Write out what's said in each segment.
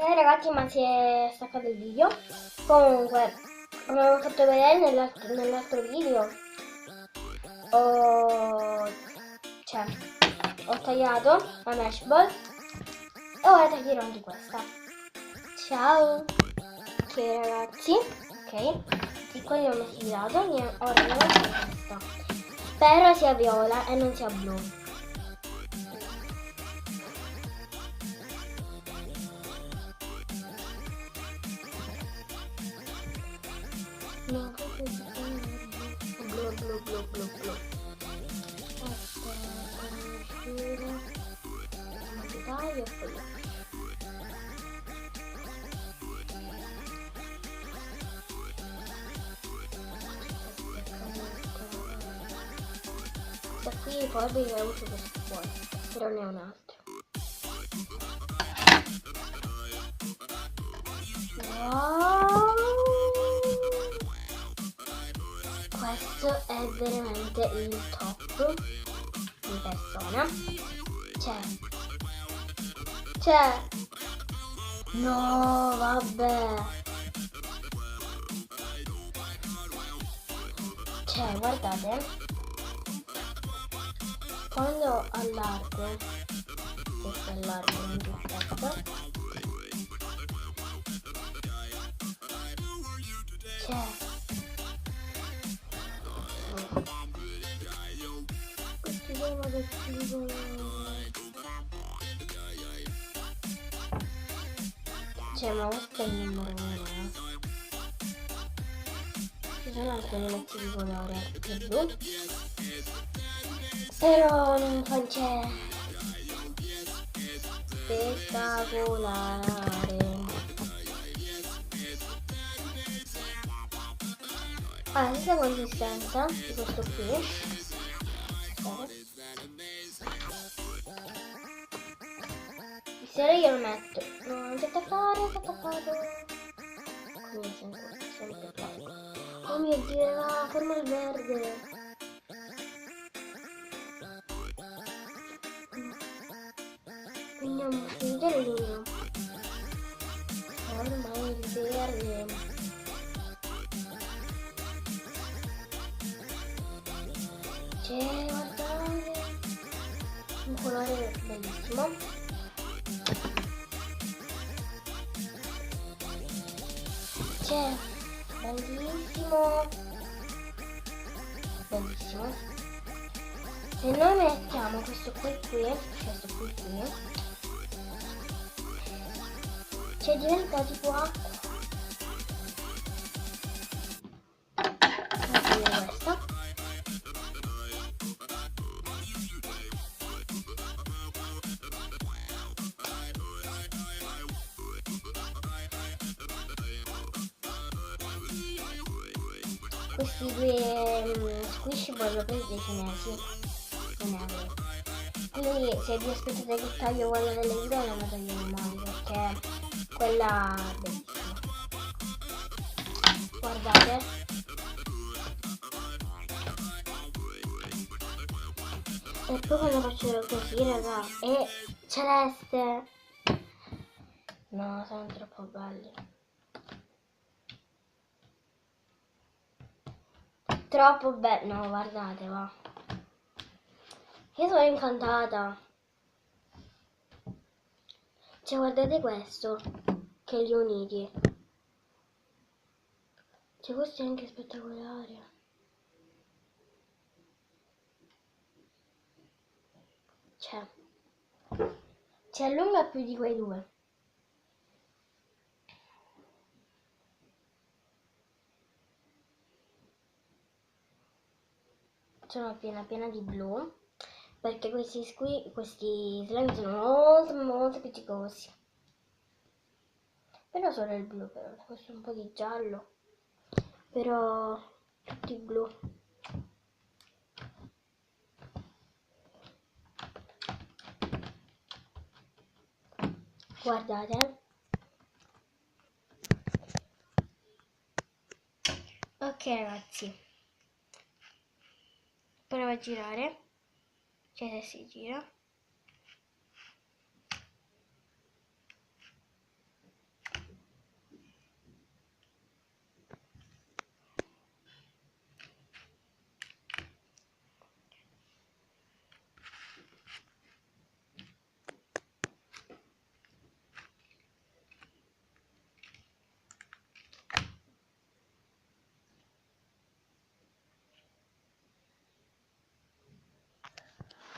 Ragazzi, ma si è staccato il video. Comunque, come avevo fatto vedere nell'altro video, ho, cioè, ho tagliato la mesh ball e ora taglierò anche questa. Ciao! Ok ragazzi, ok, i quelli ho messi di lato, ora andiamo a fare questa. Spero sia viola e non sia blu. No, blu. Taglio e poi questa qui poi è avuto questo fuori, però ne ho un altro. Wow! Questo è veramente il top di persona. No, vabbè. Guardate, quando allargo, questo allargo un difetto, ma questo è il numero 1. Ci sono alcuni mazzi di colore più blu, però non fa spettacolare. La stessa consistenza di questo qui. Se io lo metto, non c'è tappare, che tappato. Come sempre tappato. Oh mio Dio, la forma il verde. Andiamo a finire l'uno. Ormai il verde. Guardate. Un colore bellissimo. Bellissimo. Se noi mettiamo questo qui, diventa tipo acqua. Questa. Questi due squish voglio presi dei cinesi in euro. Quindi se vi aspettate che taglio quella delle idee non la taglierò mai, perché quella è bellissima. Guardate. E poi quando faccio così raga, è celeste. No, sono troppo belli. Troppo belli. No, guardate, va. Io sono incantata. Guardate questo, che li uniti. Questo è anche spettacolare. Si allunga più di quei due. Sono piena di blu, perché questi slime sono molto appiccicosi. Però solo il blu, però questo è un po' di giallo, però tutti blu. Guardate. Ok ragazzi, provo a girare, se si gira.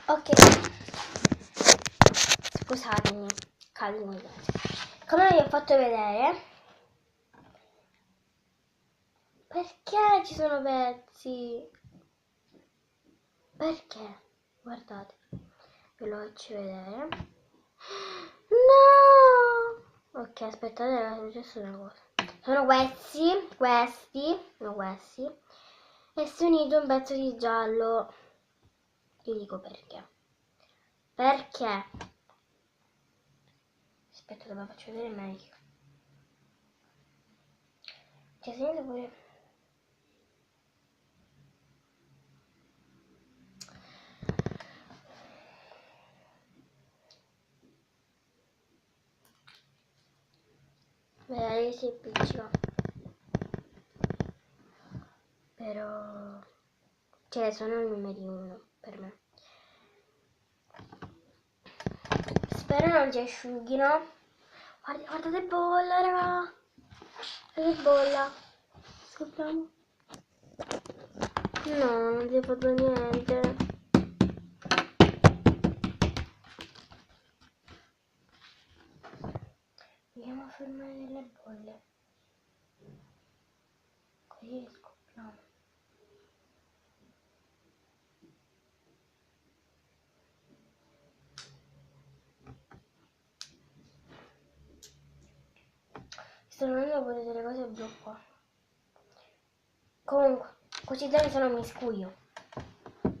Ok, scusatemi, calmi. Come vi ho fatto vedere, perché ci sono pezzi? Perché? Guardate, ve lo faccio vedere. No! Ok, aspettate, è successa una cosa. Sono questi, e si è unito un pezzo di giallo. Vi dico perché. Perché? Aspetta, ve lo faccio vedere meglio. Cioè, se pure... Vedete si appiccica. Però... Cioè, sono i numeri 1 per me. Spero non si asciughino. Guardate bolla, raga. Guardate bolla. Scopriamo. No, non si è fatto niente. Andiamo a fermare delle bolle. Così scopriamo. Sto venendo pure delle cose blu qua. Comunque, così da se non mi scuio. Wow.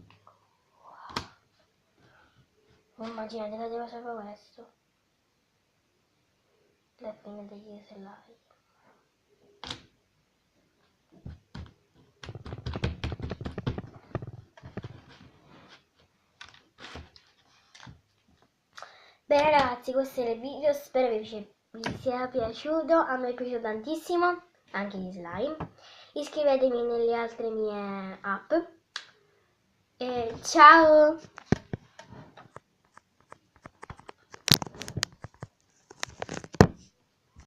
Immaginate che devo sapere questo. Le pinne degli sellai. Bene ragazzi, questo era il video, spero vi sia piaciuto, a me è piaciuto tantissimo, anche di slime. Iscrivetevi nelle altre mie app e ciao!